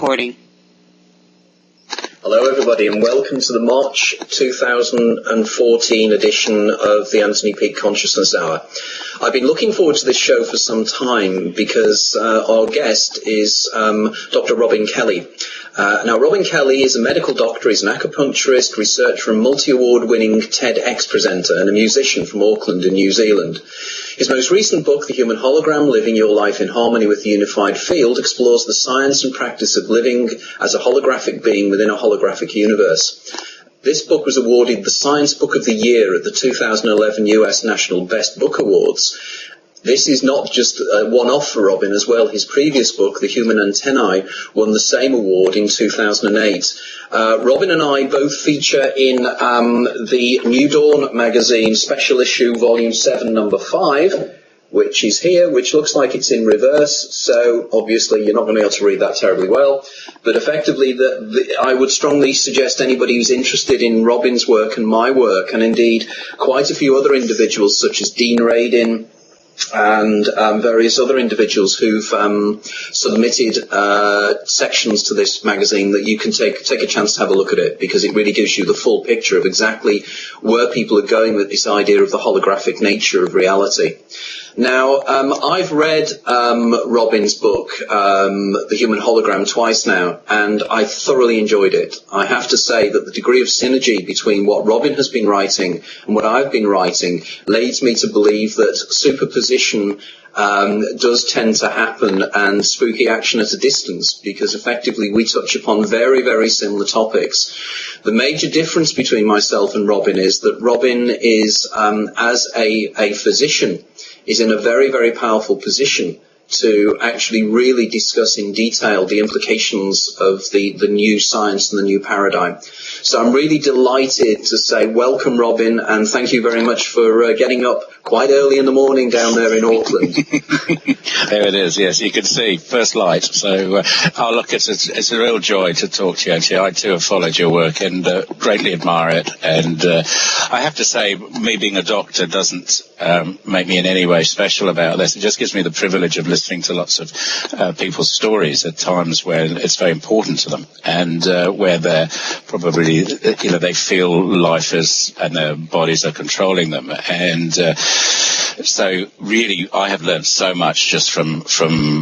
recording. Hello everybody and welcome to the March 2014 edition of the Anthony Peake Consciousness Hour. I've been looking forward to this show for some time because our guest is Dr. Robin Kelly. Now, Robin Kelly is a medical doctor, he's an acupuncturist, researcher and multi-award winning TEDx presenter and a musician from Auckland in New Zealand. His most recent book, The Human Hologram, Living Your Life in Harmony with the Unified Field, explores the science and practice of living as a holographic being within a holographic universe. This book was awarded the Science Book of the Year at the 2011 US National Best Book Awards. This is not just a one-off for Robin as well. His previous book, The Human Antennae, won the same award in 2008. Robin and I both feature in the New Dawn magazine special issue, volume 7, number 5, which is here, which looks like it's in reverse, so obviously you're not going to be able to read that terribly well. But effectively, I would strongly suggest anybody who's interested in Robin's work and my work, and indeed quite a few other individuals such as Dean Radin, and various other individuals who've submitted sections to this magazine, that you can take a chance to have a look at it, because it really gives you the full picture of exactly where people are going with this idea of the holographic nature of reality. Now, I've read Robin's book, The Human Hologram, twice now, and I thoroughly enjoyed it. I have to say that the degree of synergy between what Robin has been writing and what I've been writing leads me to believe that superposition does tend to happen, and spooky action at a distance, because effectively we touch upon very, very similar topics. The major difference between myself and Robin is that Robin is, as a physician, is in a very, very powerful position to actually really discuss in detail the implications of the new science and the new paradigm. So I'm really delighted to say welcome, Robin, and thank you very much for getting up quite early in the morning down there in Auckland. There it is, yes, you can see, first light. So, look, it's a real joy to talk to you, actually. I too have followed your work and greatly admire it. And I have to say, me being a doctor doesn't make me in any way special about this. It just gives me the privilege of listening to lots of people's stories at times where it's very important to them, and where they're probably, they feel life is, and their bodies are controlling them. And so really, I have learned so much just from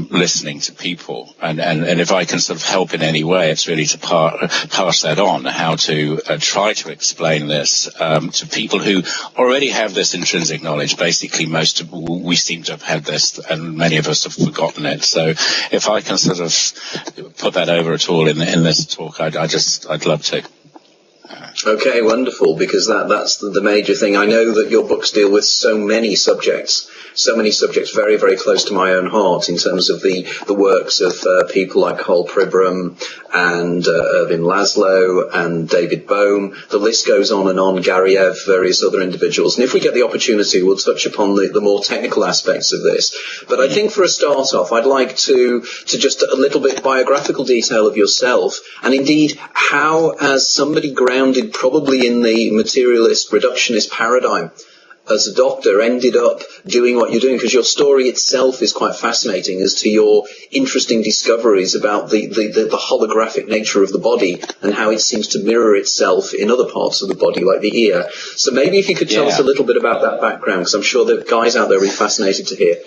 listening to people, and if I can sort of help in any way, it's really to pass that on, how to try to explain this to people who already have this intrinsic knowledge. Basically, we seem to have had this, and many of us have forgotten it. So if I can sort of put that over at all in this talk, I'd love to. Okay, wonderful, because that's the major thing. I know that your books deal with so many subjects very, very close to my own heart, in terms of the works of people like Hal Pribram and Irvin Laszlo and David Bohm. The list goes on, Gary Ev, various other individuals. And if we get the opportunity, we'll touch upon the more technical aspects of this. But I think for a start off, I'd like to just a little bit biographical detail of yourself, and indeed how, as somebody grounded probably in the materialist reductionist paradigm, as a doctor, ended up doing what you're doing, because your story itself is quite fascinating as to your interesting discoveries about the holographic nature of the body and how it seems to mirror itself in other parts of the body, like the ear. So maybe if you could tell us a little bit about that background, because I'm sure the guys out there are really fascinated to hear.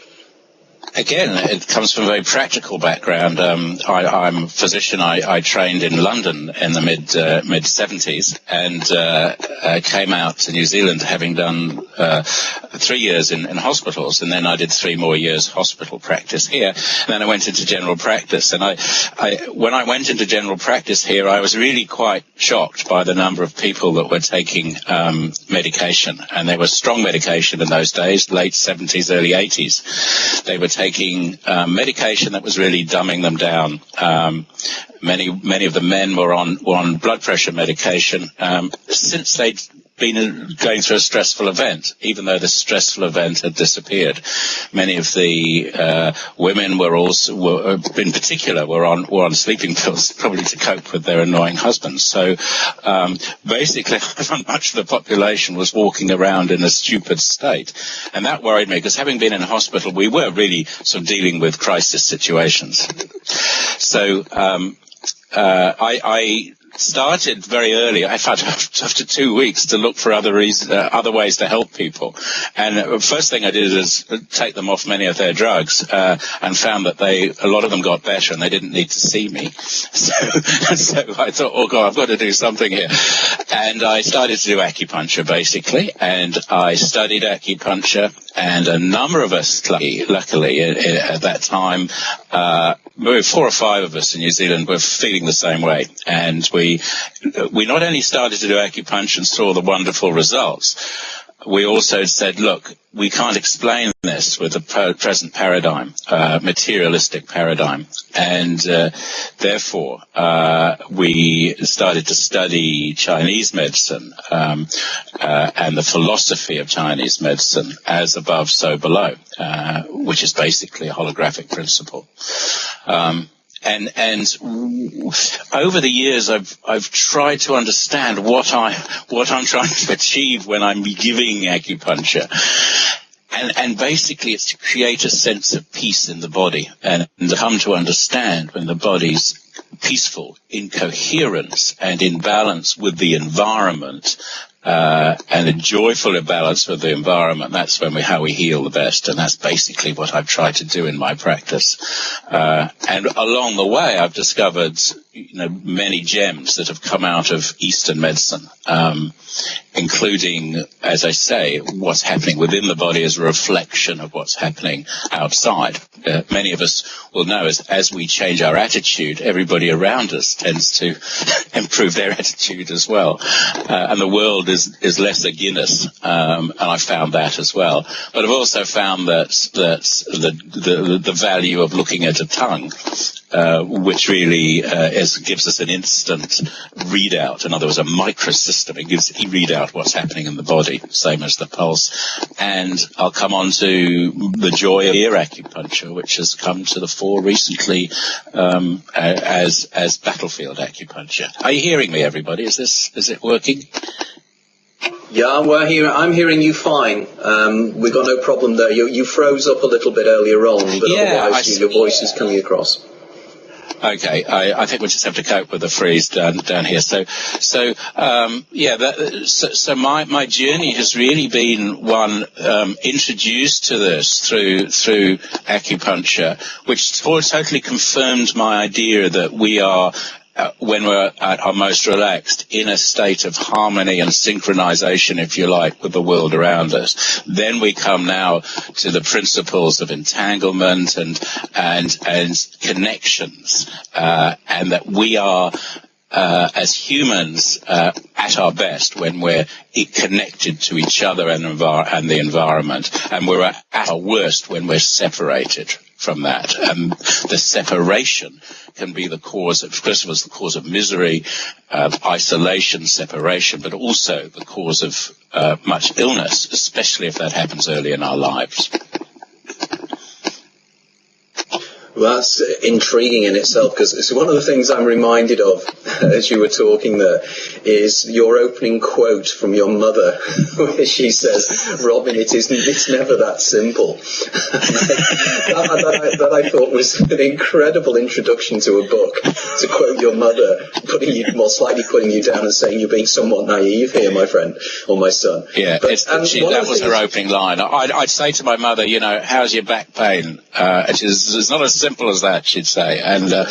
Again, it comes from a very practical background. I'm a physician. I trained in London in the mid-70s, and came out to New Zealand having done 3 years in hospitals, and then I did 3 more years hospital practice here, and then I went into general practice. And when I went into general practice here, I was really quite shocked by the number of people that were taking medication, and there was strong medication in those days, late 70s, early 80s. They were taking medication that was really dumbing them down. Many of the men were on blood pressure medication since they'd been going through a stressful event, even though the stressful event had disappeared. Many of the women were in particular, were on sleeping pills, probably to cope with their annoying husbands. So basically, much of the population was walking around in a stupid state, and that worried me, because having been in hospital, we were really sort of dealing with crisis situations. So I started very early. In fact, after 2 weeks, to look for other ways to help people. And the first thing I did is take them off many of their drugs, and found that a lot of them got better and they didn't need to see me. So I thought, oh God, I've got to do something here. And I started to do acupuncture, basically, and I studied acupuncture, and a number of us, luckily at that time, 4 or 5 of us in New Zealand were feeling the same way. And we not only started to do acupuncture and saw the wonderful results, we also said, look, we can't explain this with the present paradigm, materialistic paradigm. And therefore, we started to study Chinese medicine and the philosophy of Chinese medicine, as above, so below, which is basically a holographic principle. And over the years, I've tried to understand what I'm trying to achieve when I'm giving acupuncture. And basically it's to create a sense of peace in the body and to come to understand when the body's peaceful, in coherence and in balance with the environment, and a joyful imbalance with the environment. That's how we heal the best, and that's basically what I've tried to do in my practice. And along the way, I've discovered, many gems that have come out of Eastern medicine, including, as I say, what's happening within the body as a reflection of what's happening outside. Many of us will know as we change our attitude, everybody around us tends to improve their attitude as well. And the world is less against us, and I found that as well. But I've also found that the value of looking at a tongue, which really gives us an instant readout. In other words, a microsystem. It gives a readout what's happening in the body, same as the pulse. And I'll come on to the joy of ear acupuncture, which has come to the fore recently as battlefield acupuncture. Are you hearing me, everybody? Is it working? Yeah, I'm hearing you fine. We've got no problem there. You froze up a little bit earlier on, but otherwise your voice is coming across. Okay, I think we just have to cope with the freeze down here. So my journey has really been one introduced to this through acupuncture, which totally confirmed my idea that we are, when we're at our most relaxed, in a state of harmony and synchronization, if you like, with the world around us. Then we come now to the principles of entanglement and connections, and that we are, as humans, at our best when we're connected to each other and the environment, and we're at our worst when we're separated from that. And the separation can be the cause of, first of all, the cause of misery, isolation, separation, but also the cause of much illness, especially if that happens early in our lives. Well, that's intriguing in itself, because it's one of the things I'm reminded of as you were talking there is your opening quote from your mother, where she says, "Robin, it's never that simple." that I thought was an incredible introduction to a book, to quote your mother, slightly putting you down and saying you're being somewhat naive here, my friend, or my son. Yeah, that was her opening line. I'd say to my mother, how's your back pain? It's not as simple as that, she'd say. And that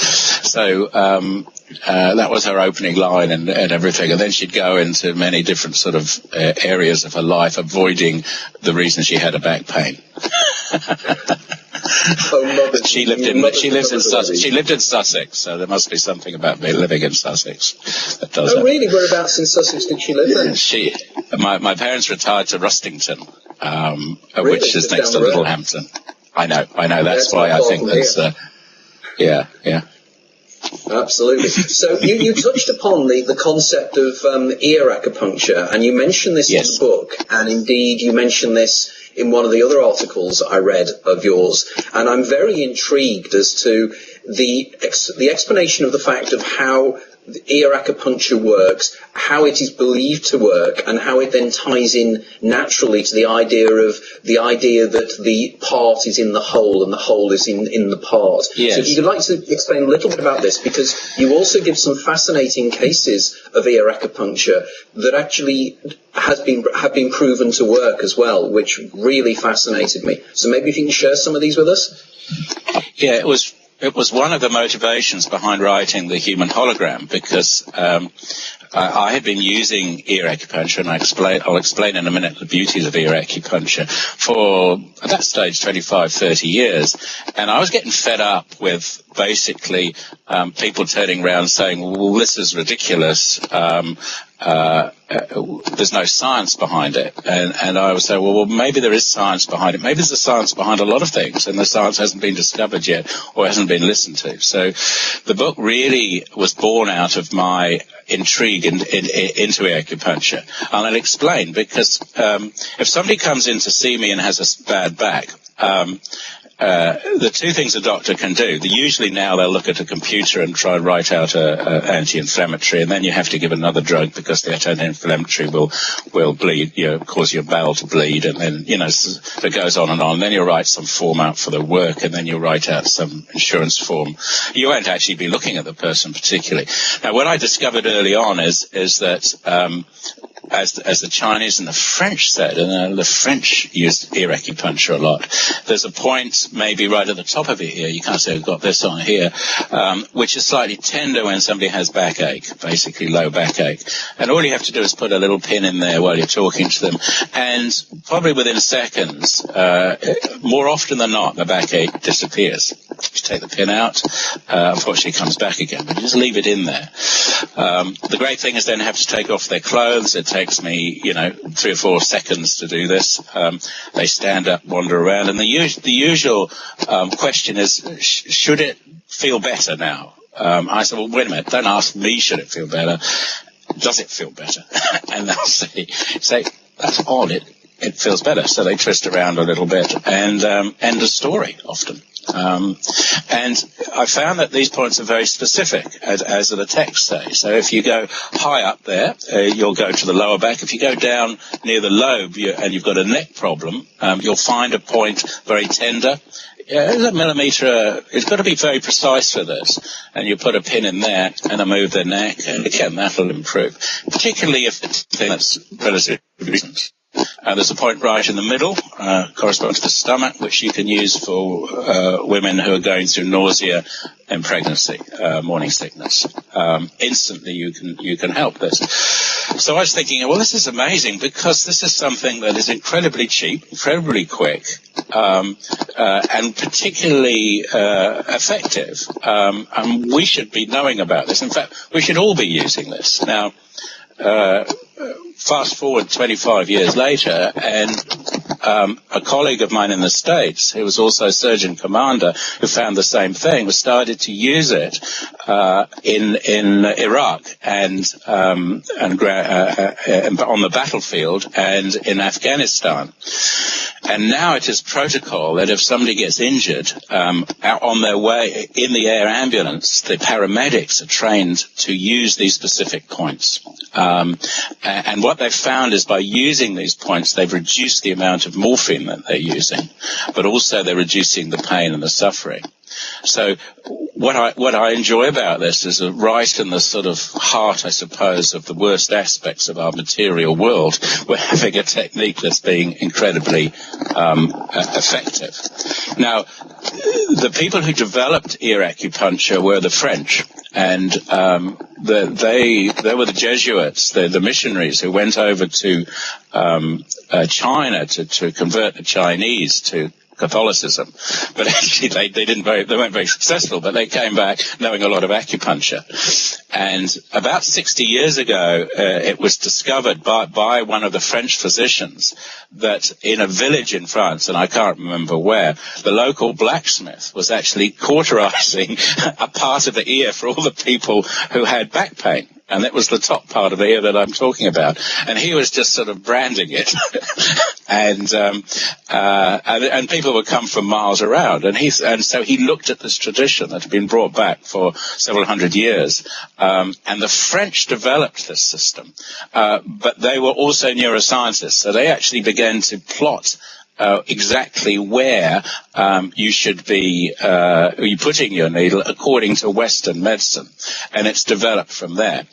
was her opening line and everything. And then she'd go into many different sort of areas of her life, avoiding the reason she had a back pain. She lived in Sussex, so there must be something about me living in Sussex that does that. Really? Whereabouts in Sussex did she live then? My parents retired to Rustington, which is next to Littlehampton. I know. That's why I think that's. Yeah. Absolutely. So you touched upon the concept of ear acupuncture, and you mentioned this in the book, and indeed you mentioned this in one of the other articles I read of yours, and I'm very intrigued as to the explanation of the fact of how ear acupuncture works, how it is believed to work, and how it then ties in naturally to the idea that the part is in the whole and the whole is in the part. Yes. So if you'd like to explain a little bit about this, because you also give some fascinating cases of ear acupuncture that actually have been proven to work as well, which really fascinated me. So maybe if you can share some of these with us? Yeah, it was one of the motivations behind writing The Human Hologram, because I had been using ear acupuncture, and I'll explain in a minute the beauties of ear acupuncture, for, at that stage, 25, 30 years. And I was getting fed up with basically people turning around saying, well, this is ridiculous. There's no science behind it. And I would say, well, maybe there is science behind it. Maybe there's a science behind a lot of things, and the science hasn't been discovered yet or hasn't been listened to. So the book really was born out of my intrigue into acupuncture. And I'll explain, because if somebody comes in to see me and has a bad back, the two things a doctor can do, usually now they'll look at a computer and try and write out an anti-inflammatory, and then you have to give another drug because the anti-inflammatory will bleed, cause your bowel to bleed, and then, it goes on. And then you'll write some form out for the work, and then you'll write out some insurance form. You won't actually be looking at the person particularly. Now, what I discovered early on is that as the Chinese and the French said, and the French use ear acupuncture a lot, there's a point maybe right at the top of your ear, you can't say I've got this on here, which is slightly tender when somebody has backache, basically low backache. And all you have to do is put a little pin in there while you're talking to them, and probably within seconds, more often than not, the backache disappears. You take the pin out, unfortunately it comes back again, but you just leave it in there. The great thing is then have to take off their clothes. It takes me, 3 or 4 seconds to do this. They stand up, wander around, and the usual question is, should it feel better now? I said, well, wait a minute, don't ask me should it feel better. Does it feel better? And they'll say, that's odd, it feels better. So they twist around a little bit, and end of story often. And I found that these points are very specific, as the text say. So if you go high up there, you'll go to the lower back. If you go down near the lobe and you've got a neck problem, you'll find a point very tender. A millimetre, it's got to be very precise for this. And you put a pin in there and I move the neck, and again, that'll improve. Particularly if it's a thing that's relatively recent. There's a point right in the middle, corresponds to the stomach, which you can use for women who are going through nausea in pregnancy, morning sickness. Instantly you can help this. So I was thinking, well, this is amazing, because this is something that is incredibly cheap, incredibly quick, and particularly effective. And we should be knowing about this. In fact, we should all be using this. Now, fast forward 25 years later, and a colleague of mine in the States, who was also Surgeon Commander, who found the same thing, started to use it in Iraq and on the battlefield and in Afghanistan. And now it is protocol that if somebody gets injured out on their way in the air ambulance, the paramedics are trained to use these specific points. And what they've found is by using these points, they've reduced the amount of morphine that they're using, but also they're reducing the pain and the suffering. So what I enjoy about this is right in the sort of heart, I suppose, of the worst aspects of our material world, we're having a technique that's being incredibly effective. Now, the people who developed ear acupuncture were the French, and they were the Jesuits, the missionaries who went over to China to convert the Chinese to Catholicism, but actually they weren't very successful, but they came back knowing a lot of acupuncture. And about 60 years ago, it was discovered by one of the French physicians that in a village in France, and I can't remember where, the local blacksmith was actually cauterizing a part of the ear for all the people who had back pain. And that was the top part of the ear that I'm talking about. And he was just sort of branding it And people would come from miles around, and so he looked at this tradition that had been brought back for several hundred years, and the French developed this system, but they were also neuroscientists, so they actually began to plot exactly where you should be putting your needle according to Western medicine, and it's developed from there.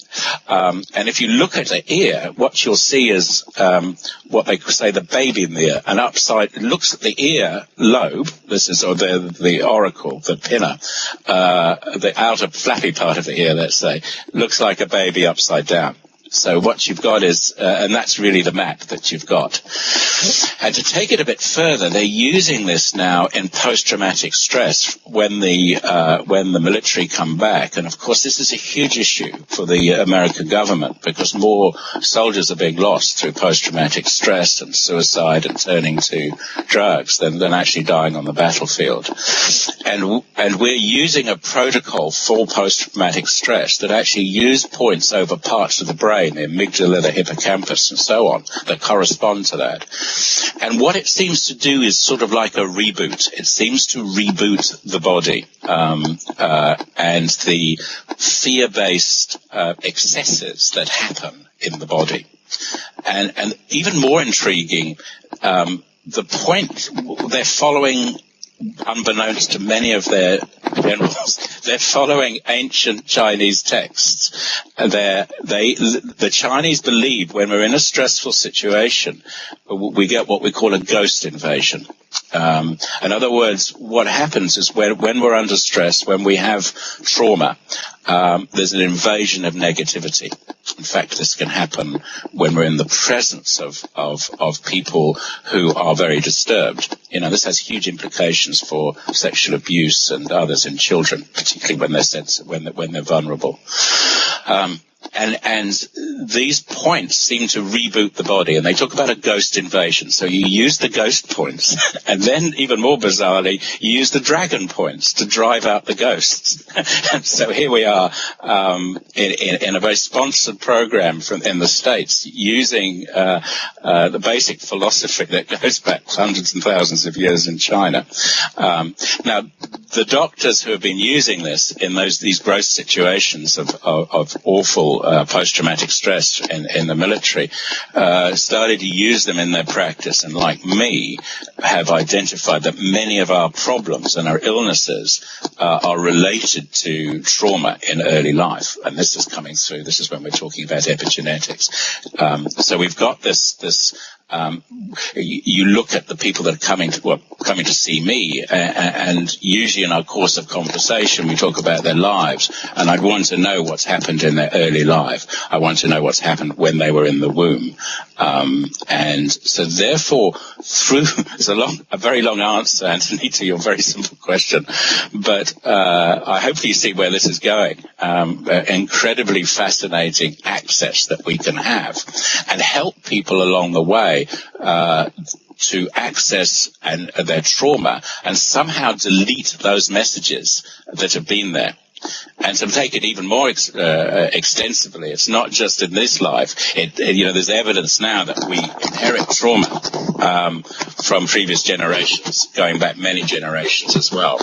And if you look at the ear, what you'll see is what they say the baby in the ear, and it looks at the ear lobe. This is the auricle, the pinna, the outer flappy part of the ear, let's say, looks like a baby upside down. So what you've got is, and that's really the map that you've got. And to take it a bit further, they're using this now in post-traumatic stress when the military come back. And of course, this is a huge issue for the American government because more soldiers are being lost through post-traumatic stress and suicide and turning to drugs than actually dying on the battlefield. And we're using a protocol for post-traumatic stress that actually use points over parts of the brain, the amygdala, the hippocampus, and so on, that correspond to that. And what it seems to do is sort of like a reboot. It seems to reboot the body, and the fear-based excesses that happen in the body. And even more intriguing, the point they're following, unbeknownst to many of their generals, they're following ancient Chinese texts. The Chinese believe when we're in a stressful situation, we get what we call a ghost invasion. In other words, what happens is when we're under stress, when we have trauma, there's an invasion of negativity. In fact, this can happen when we're in the presence of people who are very disturbed. This has huge implications for sexual abuse and others in children, particularly when they're vulnerable. And these points seem to reboot the body, and they talk about a ghost invasion. So you use the ghost points, and then even more bizarrely, you use the dragon points to drive out the ghosts. And so here we are in a very sponsored program in the States, using the basic philosophy that goes back hundreds and thousands of years in China. Now, the doctors who have been using this in these gross situations of awful post-traumatic stress in the military started to use them in their practice, and like me have identified that many of our problems and our illnesses are related to trauma in early life, and this is coming through. This is when we're talking about epigenetics. So we've got this you look at the people that are coming to see me, and usually in our course of conversation we talk about their lives, and I'd want to know what's happened in their early life. I want to know what's happened when they were in the womb, and so therefore it's a very long answer, Anthony, to your very simple question, but I hope you see where this is going. Incredibly fascinating access that we can have and help people along the way to access their trauma and somehow delete those messages that have been there. And to take it even more extensively, it's not just in this life. There's evidence now that we inherit trauma from previous generations, going back many generations as well.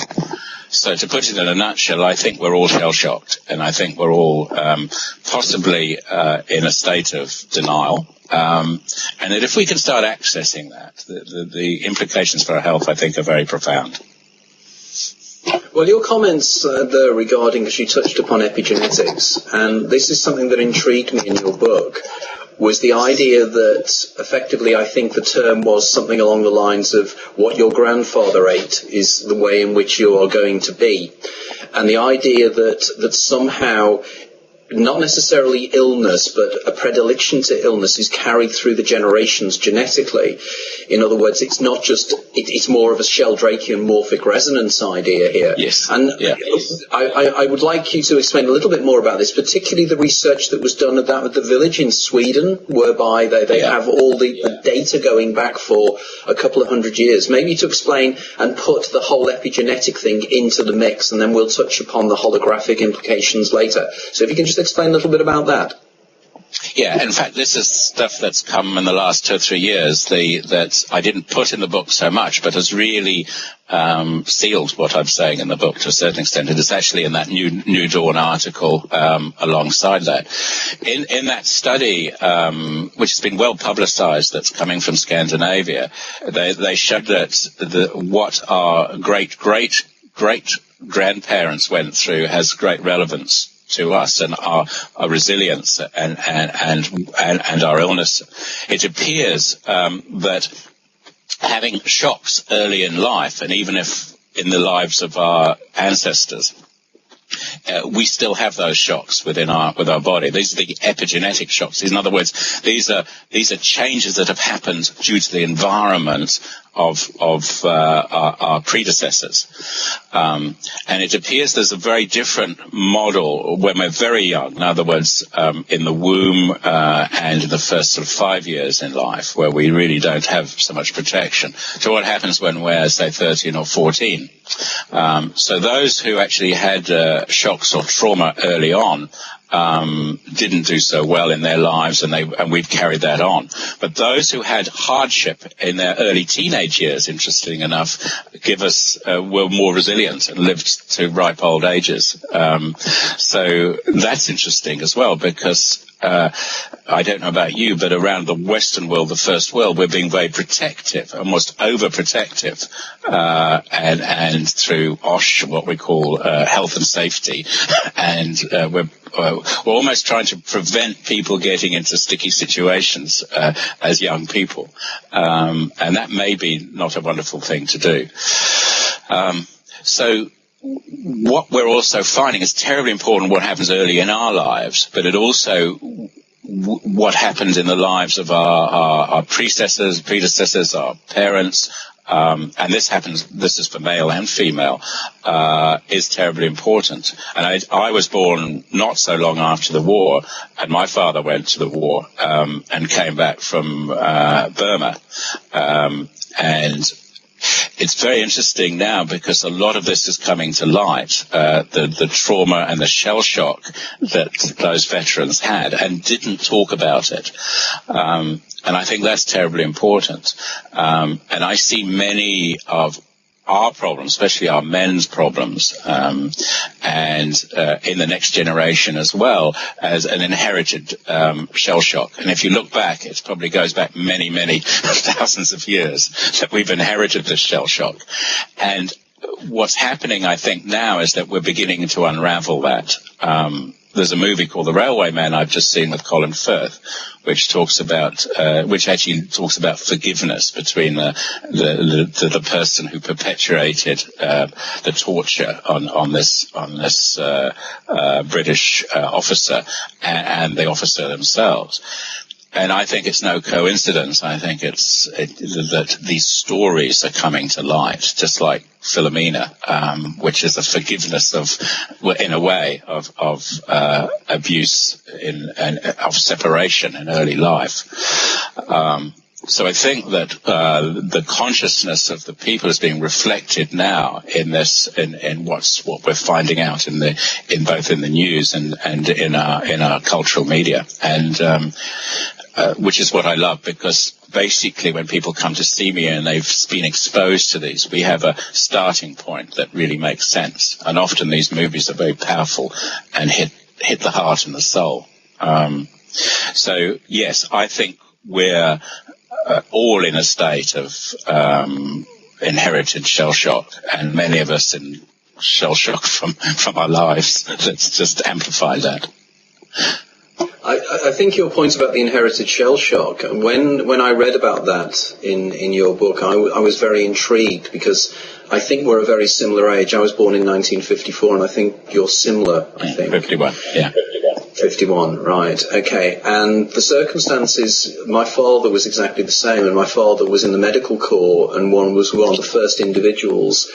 So to put it in a nutshell, I think we're all shell-shocked, and I think we're all possibly in a state of denial. And that if we can start accessing that, the implications for our health, I think, are very profound. Well, your comments there regarding, because you touched upon epigenetics, and this is something that intrigued me in your book, was the idea that effectively, I think the term was something along the lines of what your grandfather ate is the way in which you are going to be. And the idea that somehow, not necessarily illness, but a predilection to illness is carried through the generations genetically. In other words, it's not just, it's more of a Sheldrakean morphic resonance idea here. Yes. And yeah. I would like you to explain a little bit more about this, particularly the research that was done at the village in Sweden, whereby they have all the data going back for a couple of hundred years. Maybe to explain and put the whole epigenetic thing into the mix, and then we'll touch upon the holographic implications later. So if you can just explain a little bit about that. Yeah, in fact, this is stuff that's come in the last 2 or 3 years that I didn't put in the book so much, but has really sealed what I'm saying in the book to a certain extent. It is actually in that New Dawn article alongside that. In that study, which has been well publicized, that's coming from Scandinavia, they showed that what our great-grandparents went through has great relevance to us and our resilience and our illness. It appears that having shocks early in life, and even if in the lives of our ancestors, we still have those shocks with our body. These are the epigenetic shocks. In other words, these are changes that have happened due to the environment of our predecessors. And it appears there's a very different model when we're very young. In other words, in the womb and in the first sort of 5 years in life, where we really don't have so much protection, to what happens when we're, say, 13 or 14. So those who actually had shocks or trauma early on didn't do so well in their lives, and we've carried that on. But those who had hardship in their early teenage years, interesting enough, were more resilient and lived to ripe old ages. So that's interesting as well, because I don't know about you, but around the Western world, the first world, we're being very protective, almost overprotective, and through OSH, what we call health and safety, and we're almost trying to prevent people getting into sticky situations as young people, and that may be not a wonderful thing to do. So what we're also finding is terribly important what happens early in our lives, but it also what happens in the lives of our predecessors, our parents, and this is for male and female, is terribly important. And I was born not so long after the war, and my father went to the war and came back from Burma, and it's very interesting now because a lot of this is coming to light, the trauma and the shell shock that those veterans had and didn't talk about it. And I think that's terribly important. And I see many of our problems, especially our men's problems, and in the next generation as well, as an inherited shell shock. And if you look back, it probably goes back many, many thousands of years that we've inherited this shell shock. And what's happening, I think, now is that we're beginning to unravel that. There's a movie called The Railway Man I've just seen with Colin Firth, which actually talks about forgiveness between the person who perpetuated the torture on this British officer and the officer themselves. And I think it's no coincidence. I think that these stories are coming to light, just like Philomena, which is a forgiveness in a way, of abuse and of separation in early life. So I think that the consciousness of the people is being reflected now in what we're finding out in both in the news and in our cultural media, and which is what I love, because basically when people come to see me and they've been exposed to these, we have a starting point that really makes sense. And often these movies are very powerful and hit the heart and the soul. So yes, I think we're all in a state of inherited shell shock, and many of us in shell shock from our lives. Let's just amplify that. I think your point about the inherited shell shock, when I read about that in your book, I was very intrigued, because I think we're a very similar age. I was born in 1954, and I think you're similar, I think. 51, yeah. 51, right, okay. And the circumstances, my father was exactly the same, and my father was in the medical corps and was one of the first individuals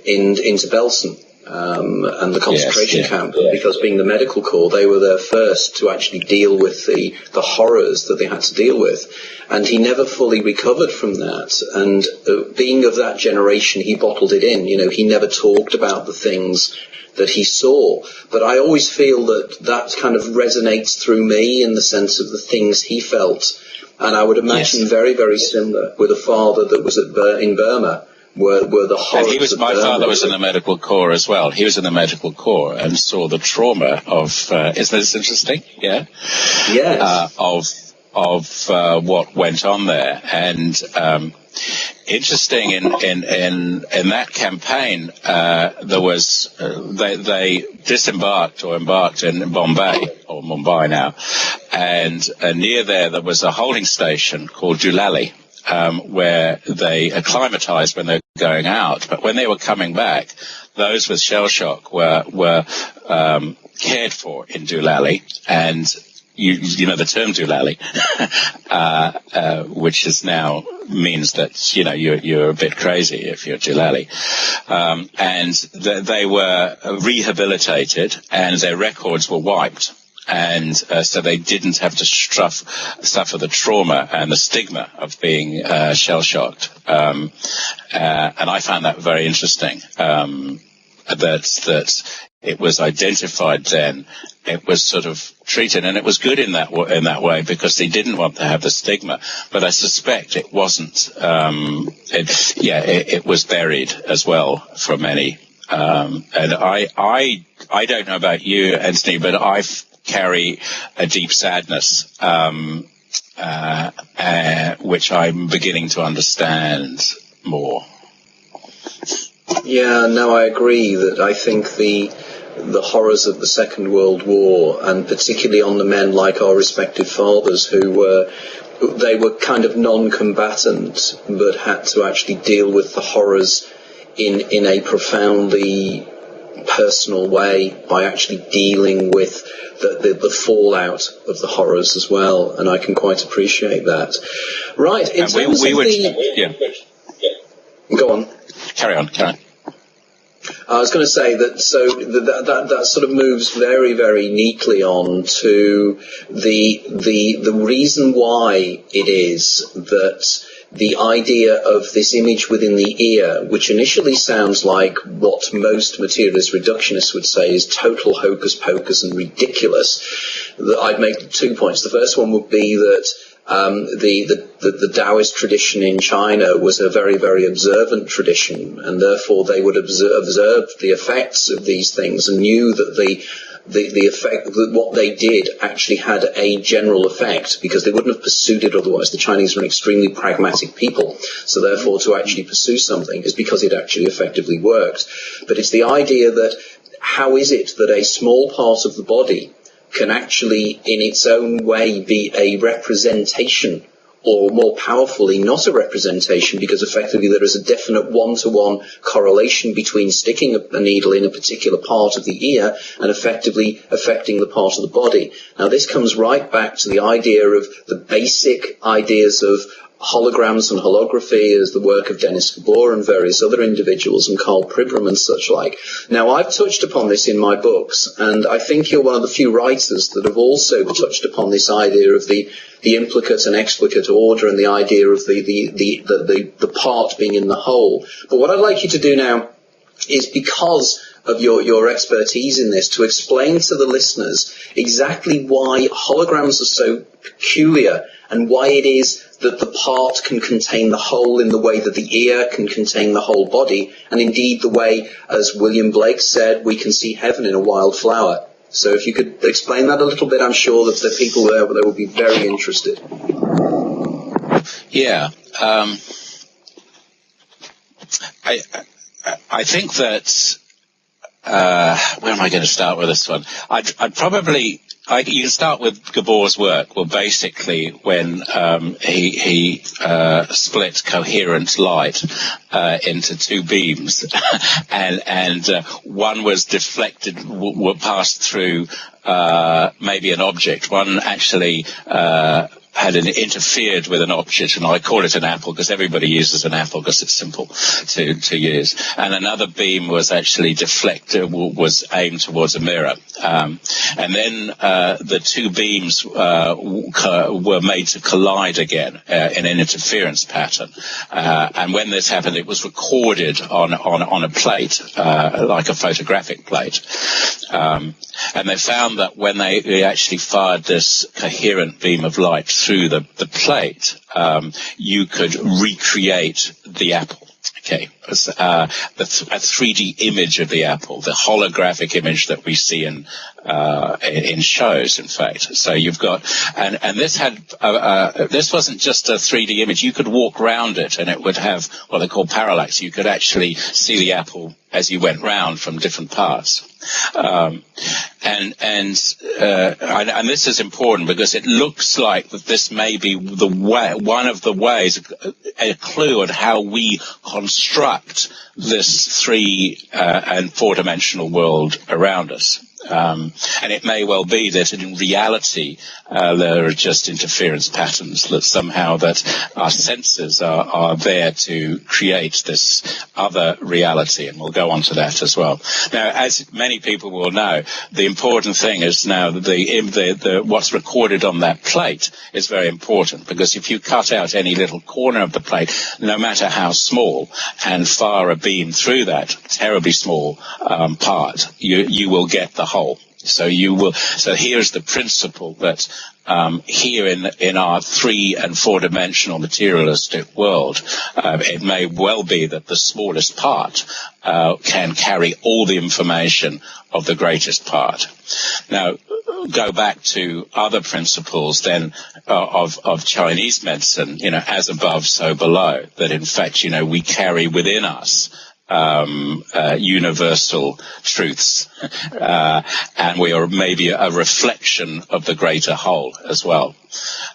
into Belsen. and the concentration camp, because being the medical corps, they were there first to actually deal with the horrors that they had to deal with. And he never fully recovered from that. And being of that generation, he bottled it in. He never talked about the things that he saw. But I always feel that kind of resonates through me in the sense of the things he felt. And I would imagine very, very similar with a father that was in Burma, were the horrors. And my father was in the medical corps as well. He was in the medical corps and saw the trauma of, isn't this interesting? Yeah? Yes. Of what went on there. And interesting in that campaign, there was, they disembarked or embarked in Bombay, or Mumbai now, and near there was a holding station called Julali, where they acclimatized when they were going out. But when they were coming back, those with shell shock were cared for in Julali. And you know the term Julali, which is now means that, you're a bit crazy if you're Julali. And they were rehabilitated and their records were wiped. And so they didn't have to suffer the trauma and the stigma of being shell-shocked. And I found that very interesting, that it was identified then, it was sort of treated, and it was good in that way because they didn't want to have the stigma. But I suspect it wasn't. It was buried as well for many. And I don't know about you, Anthony, but I carry a deep sadness, which I'm beginning to understand more. Yeah, no, I agree that I think the horrors of the Second World War, and particularly on the men like our respective fathers who were kind of non-combatant but had to actually deal with the horrors in a profoundly personal way by actually dealing with the fallout of the horrors as well, and I can quite appreciate that. Right, in terms of Go on. Carry on. I was going to say that that sort of moves very, very neatly on to the reason why it is that the idea of this image within the ear, which initially sounds like what most materialist reductionists would say is total hocus pocus and ridiculous, that I'd make 2 points. The first one would be that the Taoist tradition in China was a very, very observant tradition, and therefore they would observe the effects of these things and knew that the effect that what they did actually had a general effect, because they wouldn't have pursued it otherwise. The Chinese are an extremely pragmatic people, so therefore to actually pursue something is because it actually effectively worked. But it's the idea that how is it that a small part of the body can actually, in its own way, be a representation, or more powerfully, not a representation, because effectively there is a definite one-to-one correlation between sticking a needle in a particular part of the ear and effectively affecting the part of the body. Now, this comes right back to the idea of the basic ideas of holograms and holography as the work of Dennis Gabor and various other individuals, and Karl Pribram and such like. Now, I've touched upon this in my books, and I think you're one of the few writers that have also touched upon this idea of the implicate and explicate order, and the idea of the part being in the whole. But what I'd like you to do now is, because of your expertise in this, to explain to the listeners exactly why holograms are so peculiar, and why it is that the part can contain the whole in the way that the ear can contain the whole body, and indeed the way, as William Blake said, we can see heaven in a wild flower. So if you could explain that a little bit, I'm sure that the people there will be very interested. Yeah. I think that where am I going to start with this one? I'd probably, you can start with Gabor's work. Well, basically, when he split coherent light into two beams, and one was deflected, passed through maybe an object. One actually had interfered with an object, and I call it an apple because everybody uses an apple because it's simple to use. And another beam was actually deflected, was aimed towards a mirror. And then the two beams were made to collide again in an interference pattern. And when this happened, it was recorded on a plate, like a photographic plate. And they found that when they actually fired this coherent beam of light through the plate, you could recreate the apple. Okay, a 3D image of the apple, the holographic image that we see in shows, in fact. So you've got, and this had, this wasn't just a 3D image. You could walk round it, and it would have what they call parallax. You could actually see the apple as you went round from different parts. And this is important because it looks like that this may be the way, one of the ways, a clue on how we construct this 3 and 4-dimensional world around us. And it may well be that in reality there are just interference patterns that somehow that our senses are there to create this other reality, and we'll go on to that as well. Now, as many people will know, the important thing is now that what's recorded on that plate is very important, because if you cut out any little corner of the plate, no matter how small, and fire a beam through that terribly small part, you will get the whole. So here's the principle that here in our 3 and 4-dimensional materialistic world, it may well be that the smallest part can carry all the information of the greatest part. Now, go back to other principles then of Chinese medicine, as above, so below, that in fact, we carry within us universal truths, and we are maybe a reflection of the greater whole as well.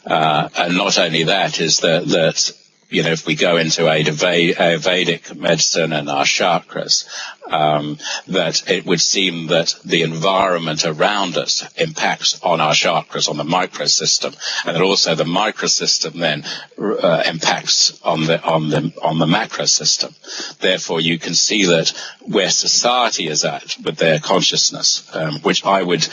And not only that, is that if we go into a Vedic medicine and our chakras, that it would seem that the environment around us impacts on our chakras, on the microsystem, and that also the microsystem then impacts on the macrosystem. Therefore, you can see that where society is at with their consciousness, which I would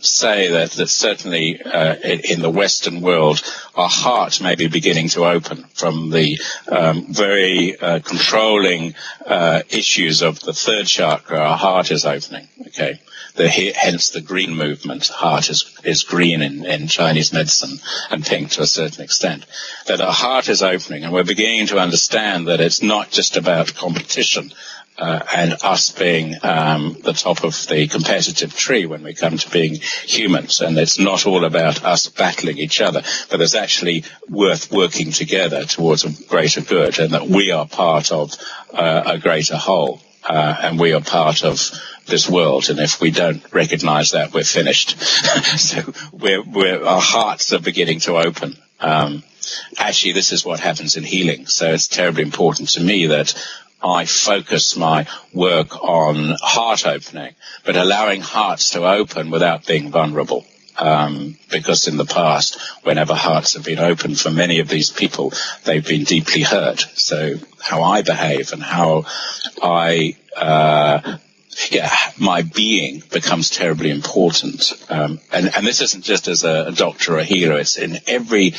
say that certainly in the Western world, our heart may be beginning to open from the very controlling issues of the third chakra. Our heart is opening. Okay, hence the green movement. Heart is green in Chinese medicine, and pink to a certain extent. That our heart is opening, and we're beginning to understand that it's not just about competition. And us being the top of the competitive tree when we come to being humans. And it's not all about us battling each other, but it's actually worth working together towards a greater good, and that we are part of a greater whole, and we are part of this world. And if we don't recognize that, we're finished. So our hearts are beginning to open. Actually, this is what happens in healing. So it's terribly important to me that I focus my work on heart opening, but allowing hearts to open without being vulnerable. Because in the past, whenever hearts have been open for many of these people, they've been deeply hurt. So how I behave and how my being becomes terribly important. And this isn't just as a doctor or a healer. It's in every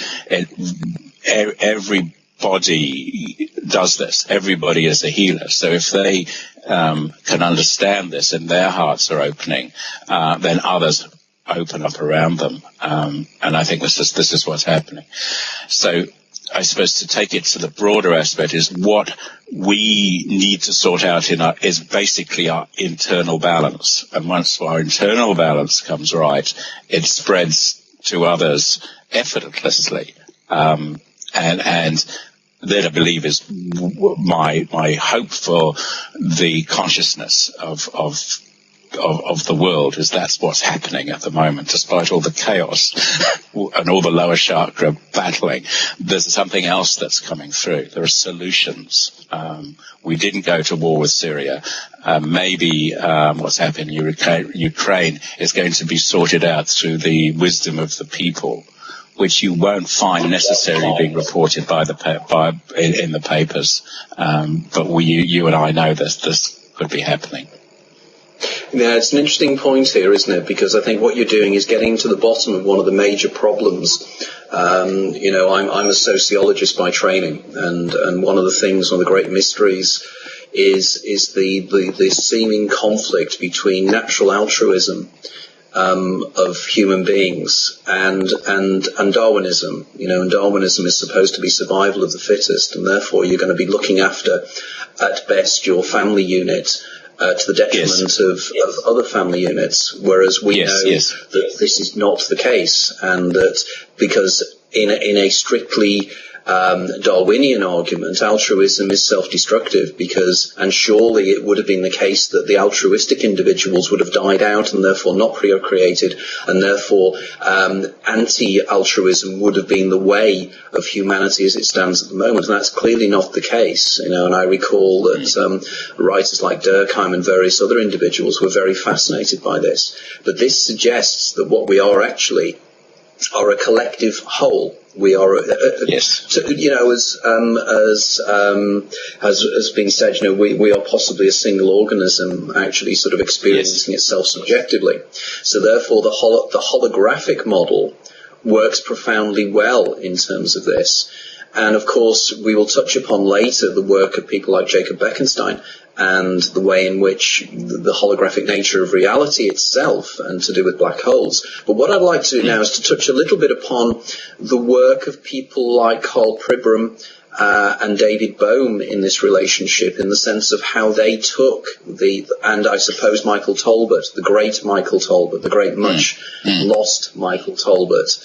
body does this. Everybody is a healer. So if they can understand this and their hearts are opening, then others open up around them. And I think this is what's happening. So I suppose to take it to the broader aspect is what we need to sort out is basically our internal balance. And once our internal balance comes right, it spreads to others effortlessly. And that, I believe, is my hope for the consciousness of the world, is that's what's happening at the moment, despite all the chaos and all the lower chakra battling. There's something else that's coming through. There are solutions. We didn't go to war with Syria. Maybe what's happening in Ukraine is going to be sorted out through the wisdom of the people. which you won't find necessarily being reported in the papers. But you and I know that this could be happening. Yeah, it's an interesting point here, isn't it? Because I think what you're doing is getting to the bottom of one of the major problems. I'm a sociologist by training, and one of the great mysteries is the seeming conflict between natural altruism of human beings and Darwinism. And Darwinism is supposed to be survival of the fittest, and therefore you're going to be looking after, at best, your family unit to the detriment of other family units, whereas we know that this is not the case, and that because in a strictly Darwinian argument, altruism is self-destructive, and surely it would have been the case that the altruistic individuals would have died out and therefore not procreated, and therefore anti-altruism would have been the way of humanity as it stands at the moment, and that's clearly not the case. And I recall that writers like Durkheim and various other individuals were very fascinated by this. But this suggests that what we are actually are a collective whole. We are, as has been said, we are possibly a single organism, actually sort of experiencing itself subjectively. So therefore, the holographic model works profoundly well in terms of this. And of course, we will touch upon later the work of people like Jacob Bekenstein and the way in which the holographic nature of reality itself and to do with black holes. But what I'd like to do now is to touch a little bit upon the work of people like Carl Pribram and David Bohm in this relationship, in the sense of how they took and I suppose Michael Talbot, the great Michael Talbot, the great much lost Michael Talbot,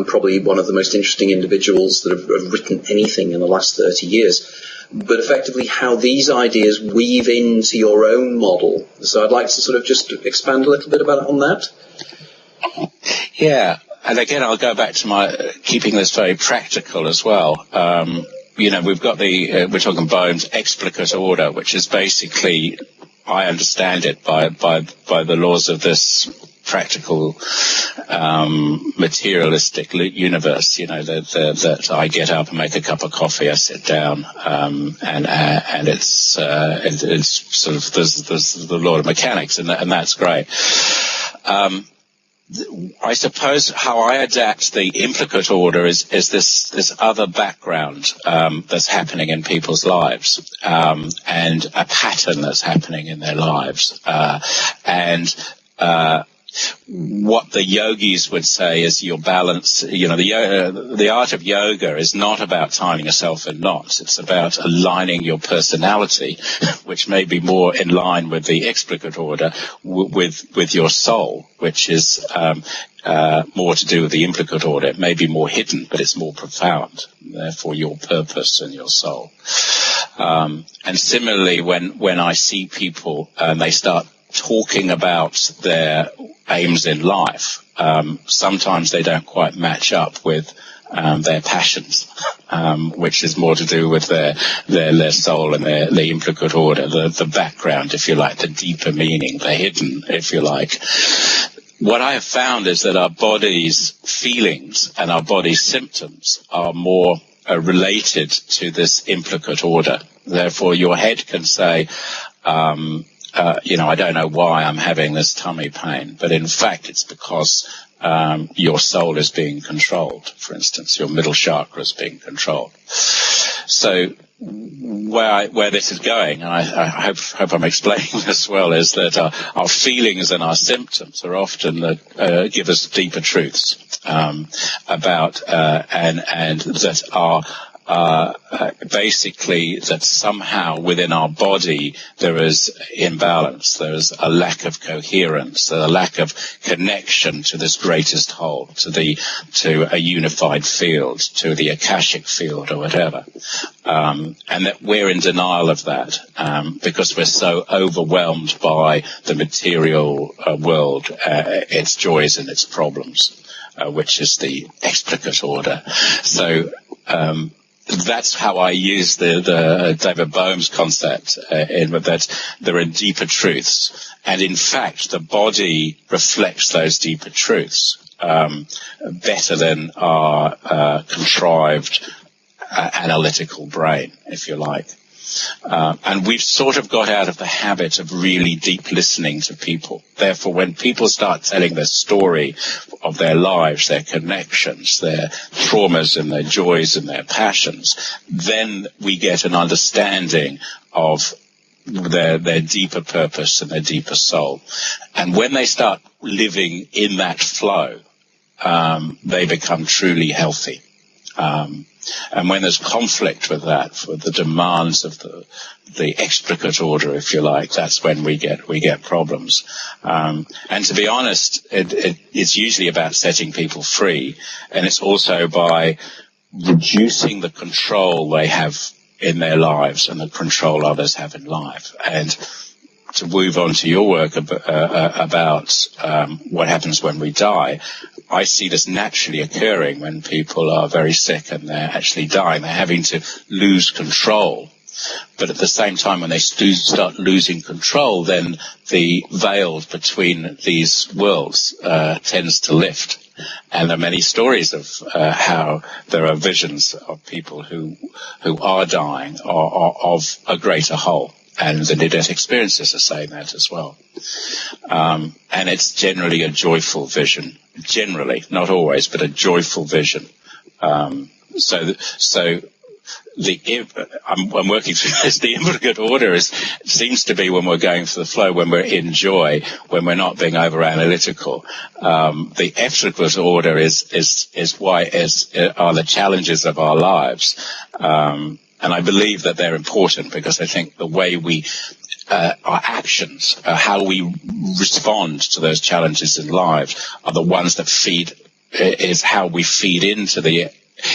probably one of the most interesting individuals that have written anything in the last 30 years, but effectively how these ideas weave into your own model. So I'd like to sort of just expand a little bit on that. Yeah, and again, I'll go back to my keeping this very practical as well. We've got we're talking Bohm's explicit order, which is basically, I understand it by the laws of this practical materialistic universe, that I get up and make a cup of coffee, I sit down, and it's sort of there's the law of mechanics, and that's great. I suppose how I adapt the implicate order is this other background that's happening in people's lives, and a pattern that's happening in their lives, what the yogis would say is your balance. The art of yoga is not about tying yourself in knots. It's about aligning your personality, which may be more in line with the explicate order, with your soul, which is more to do with the implicate order. It may be more hidden, but it's more profound, therefore your purpose and your soul. And similarly, when I see people and they start talking about their aims in life, sometimes they don't quite match up with their passions, which is more to do with their soul and the implicate order, the background, if you like, the deeper meaning, the hidden, if you like. What I have found is that our body's feelings and our body's symptoms are more related to this implicate order. Therefore, your head can say, I don't know why I'm having this tummy pain, but in fact it's because your soul is being controlled. For instance, your middle chakra is being controlled. So where this is going, and I hope I'm explaining this well, is that our feelings and our symptoms are often give us deeper truths about and that are basically that somehow within our body there is imbalance, there is a lack of coherence, a lack of connection to this greatest whole, to a unified field, to the Akashic field or whatever, and that we're in denial of that because we're so overwhelmed by the material world, its joys and its problems, which is the explicate order. So that's how I use the David Bohm's concept, in that there are deeper truths, and in fact the body reflects those deeper truths. better than our contrived analytical brain, if you like. And we've sort of got out of the habit of really deep listening to people. Therefore, when people start telling their story of their lives, their connections, their traumas and their joys and their passions, then we get an understanding of their deeper purpose and their deeper soul. And when they start living in that flow, they become truly healthy. And when there's conflict with that, with the demands of the explicate order, if you like, that's when we get problems. And to be honest, it's usually about setting people free, and it's also by reducing the control they have in their lives and the control others have in life. And to move on to your work about what happens when we die, I see this naturally occurring when people are very sick and they're actually dying. They're having to lose control. But at the same time, when they start losing control, then the veil between these worlds tends to lift. And there are many stories of how there are visions of people who are dying or of a greater whole. And the near-death experiences are saying that as well. And it's generally a joyful vision. Generally, not always, but a joyful vision. I'm working through this. The implicate order seems to be when we're going for the flow, when we're in joy, when we're not being over analytical. The explicate order are the challenges of our lives. And I believe that they're important because I think the way our actions, how we respond to those challenges in life are the ones that is how we feed into the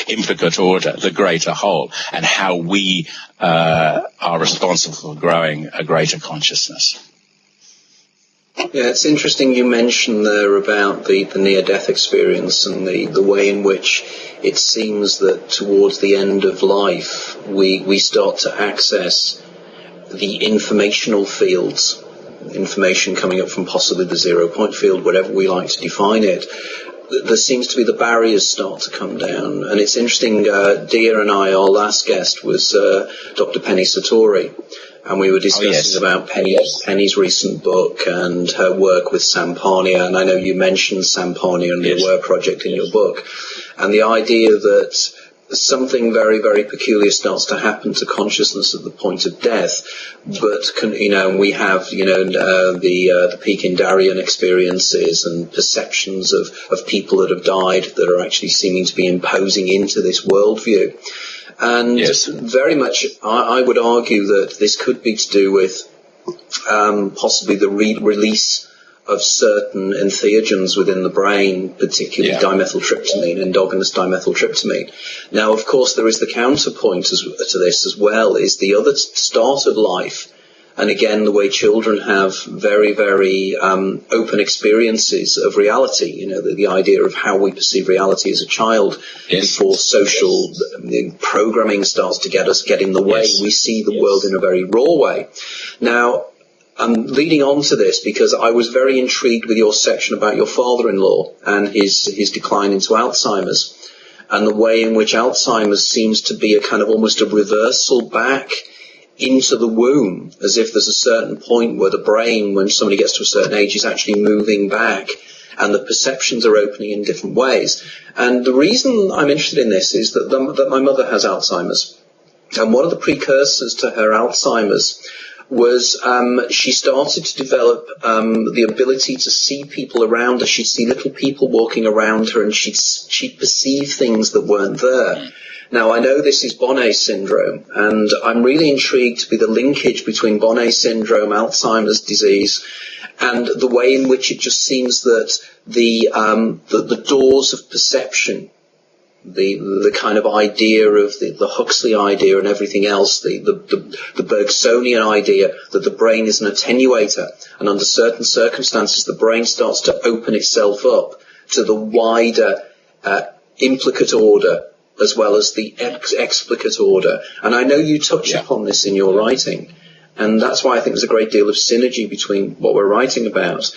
implicate order, the greater whole, and how we are responsible for growing a greater consciousness. Yeah, it's interesting you mentioned there about the near-death experience and the way in which it seems that towards the end of life we start to access the informational fields, information coming up from possibly the 0 point field, whatever we like to define it. There seems to be the barriers start to come down. And it's interesting, Dia and I, our last guest was Dr. Penny Satori. And we were discussing about Penny's recent book and her work with Sampania. And I know you mentioned Sampania and the Aware Project in your book. And the idea that something very, very peculiar starts to happen to consciousness at the point of death. But, we have, the Peake and Darien experiences and perceptions of people that have died that are actually seeming to be imposing into this worldview. And very much, I would argue that this could be to do with possibly the release of certain entheogens within the brain, particularly dimethyltryptamine, endogenous dimethyltryptamine. Now, of course, there is the counterpoint to this as well, is the other start of life. And again, the way children have very, very open experiences of reality, the idea of how we perceive reality as a child before social programming starts to get in the way. We see the world in a very raw way. Now, I'm leading on to this because I was very intrigued with your section about your father-in-law and his decline into Alzheimer's, and the way in which Alzheimer's seems to be a kind of almost a reversal back into the womb, as if there's a certain point where the brain, when somebody gets to a certain age, is actually moving back and the perceptions are opening in different ways. And the reason I'm interested in this is that my mother has Alzheimer's, and one of the precursors to her Alzheimer's was she started to develop the ability to see people around her. She'd see little people walking around her, and she'd perceive things that weren't there. Now, I know this is Bonnet syndrome, and I'm really intrigued to be the linkage between Bonnet syndrome, Alzheimer's disease, and the way in which it just seems that the doors of perception, the kind of idea of the Huxley idea and everything else, the Bergsonian idea that the brain is an attenuator, and under certain circumstances the brain starts to open itself up to the wider implicate order as well as the explicate order. And I know you touch upon this in your writing. And that's why I think there's a great deal of synergy between what we're writing about.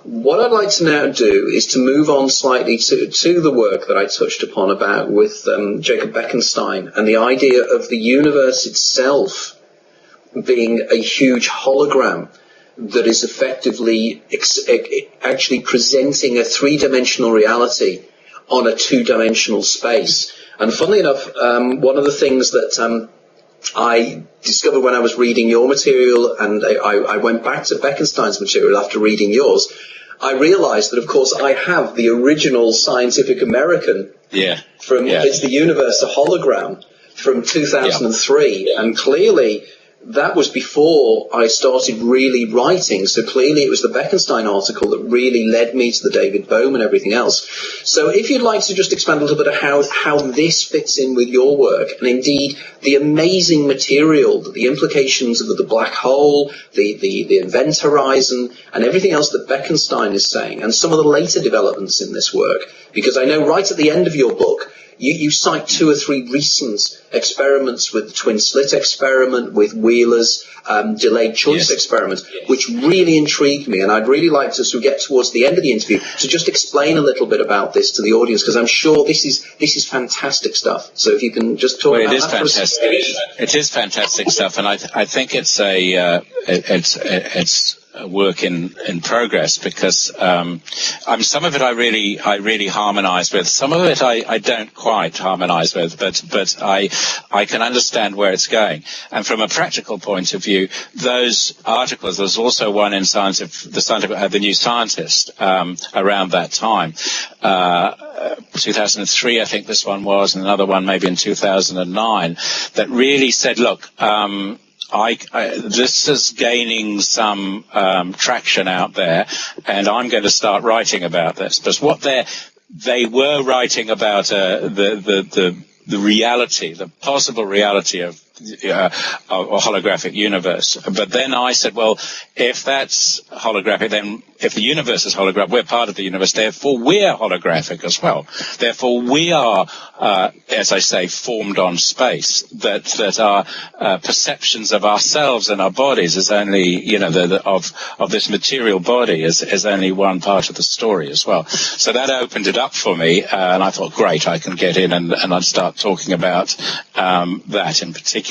What I'd like to now do is to move on slightly to the work that I touched upon about with Jacob Bekenstein, and the idea of the universe itself being a huge hologram that is effectively actually presenting a three-dimensional reality on a two-dimensional space. And funnily enough, one of the things that I discovered when I was reading your material, and I went back to Bekenstein's material after reading yours, I realized that, of course, I have the original Scientific American from Is the Universe a Hologram from 2003, and clearly that was before I started really writing, so clearly it was the Bekenstein article that really led me to the David Bohm and everything else. So if you'd like to just expand a little bit of how this fits in with your work, and indeed the amazing material, the implications of the black hole, the event horizon, and everything else that Bekenstein is saying, and some of the later developments in this work, because I know right at the end of your book, you cite 2 or 3 recent experiments with the twin slit experiment, with Wheeler's delayed choice experiment, which really intrigued me. And I'd really like to, as we get towards the end of the interview, to just explain a little bit about this to the audience, because I'm sure this is fantastic stuff. So if you can just talk about that. It is fantastic stuff, and I think it's a work in progress, because some of it I really harmonise with. Some of it I don't quite harmonise with, but I can understand where it's going. And from a practical point of view, those articles, there's also one in the New Scientist around that time. 2003, I think this one was, and another one maybe in 2009, that really said, look, this is gaining some traction out there, and I'm going to start writing about this. But what they were writing about the reality, the possible reality of a holographic universe. But then I said, well, if that's holographic, then if the universe is holographic, we're part of the universe, therefore we're holographic as well. Therefore we are, as I say, formed on space, that our perceptions of ourselves and our bodies is only, of this material body is only one part of the story as well. So that opened it up for me, and I thought, great, I can get in and I'd start talking about that in particular.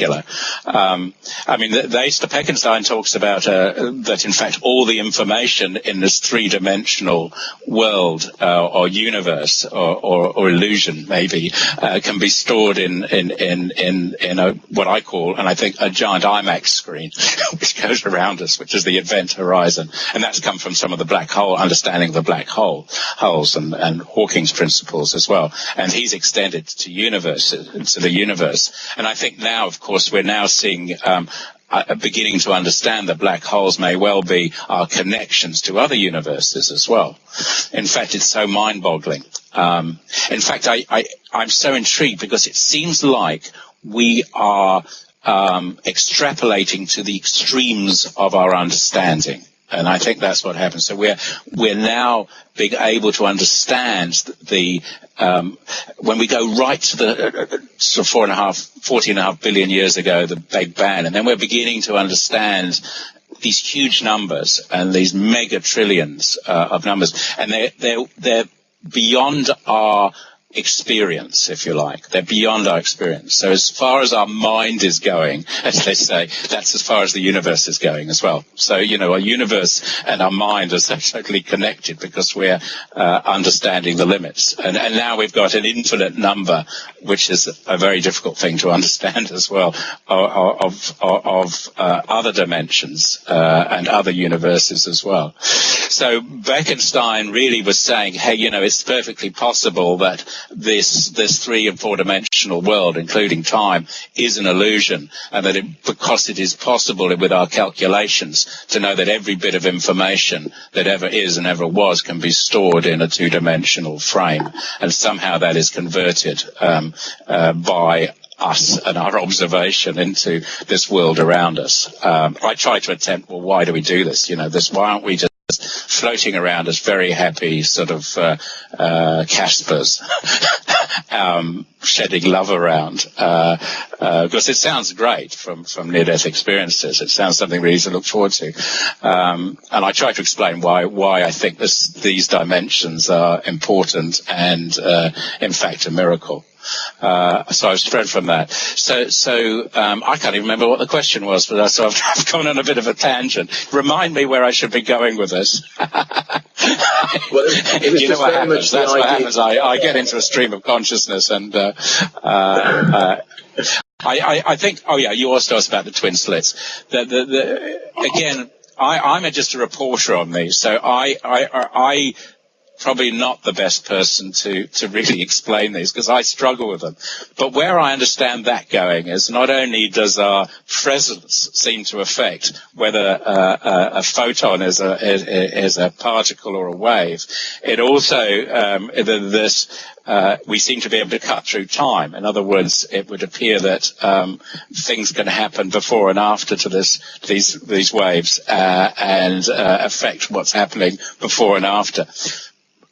Bekenstein talks about that, in fact, all the information in this three-dimensional world or universe or illusion, maybe, can be stored in what I call, and I think, a giant IMAX screen, which goes around us, which is the event horizon. And that's come from some of the black hole, understanding the black holes and Hawking's principles as well. And he's extended to the universe. And I think now, of course, we're now seeing beginning to understand that black holes may well be our connections to other universes as well. In fact, it's so mind-boggling. In fact, I'm so intrigued, because it seems like we are extrapolating to the extremes of our understanding. And I think that's what happens. So we're now being able to understand when we go right to the sort of 14.5 billion years ago, the Big Bang, and then we're beginning to understand these huge numbers and these mega trillions of numbers, and they're beyond our experience, if you like. They're beyond our experience. So as far as our mind is going, as they say, that's as far as the universe is going as well. So, our universe and our mind are so totally connected, because we're understanding the limits. And now we've got an infinite number, which is a very difficult thing to understand as well, of other dimensions and other universes as well. So Bekenstein really was saying, hey, it's perfectly possible that this 3- and 4-dimensional world, including time, is an illusion, and that because it is possible with our calculations to know that every bit of information that ever is and ever was can be stored in a 2-dimensional frame, and somehow that is converted by us and our observation into this world around us. I try to attempt, well, why do we do this? Why aren't we just floating around as very happy sort of Caspers shedding love around, because it sounds great from near-death experiences. It sounds something really to look forward to. And I try to explain why I think these dimensions are important and, in fact, a miracle. So I was spread from that. So I can't even remember what the question was, but so I've gone on a bit of a tangent. Remind me where I should be going with this. Well, it was you know what happens? That's what happens. I get into a stream of consciousness, and I think. Oh yeah, you also asked about the twin slits. Again, I'm just a reporter on these, so I probably not the best person to really explain these, because I struggle with them. But where I understand that going is not only does our presence seem to affect whether a photon is a particle or a wave, it also we seem to be able to cut through time. In other words, it would appear that things can happen before and after to these waves and affect what's happening before and after.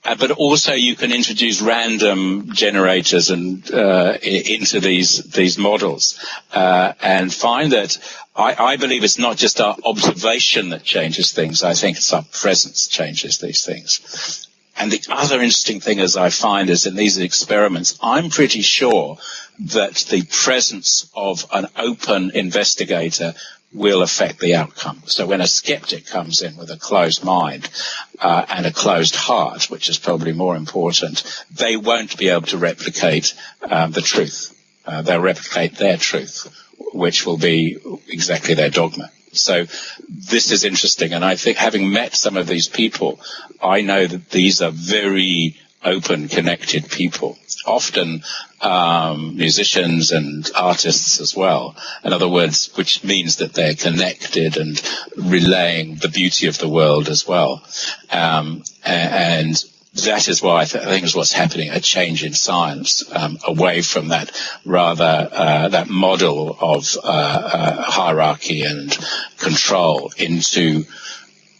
But also you can introduce random generators and into these models and find that I believe it's not just our observation that changes things. I think it's our presence changes these things. And the other interesting thing, as I find, is in these experiments, I'm pretty sure that the presence of an open investigator will affect the outcome. So when a skeptic comes in with a closed mind and a closed heart, which is probably more important, they won't be able to replicate the truth. They'll replicate their truth, which will be exactly their dogma. So this is interesting, and I think, having met some of these people, I know that these are very open, connected people, often musicians and artists as well. In other words, which means that they're connected and relaying the beauty of the world as well. And that is why I think is what's happening, a change in science, away from that rather that model of hierarchy and control into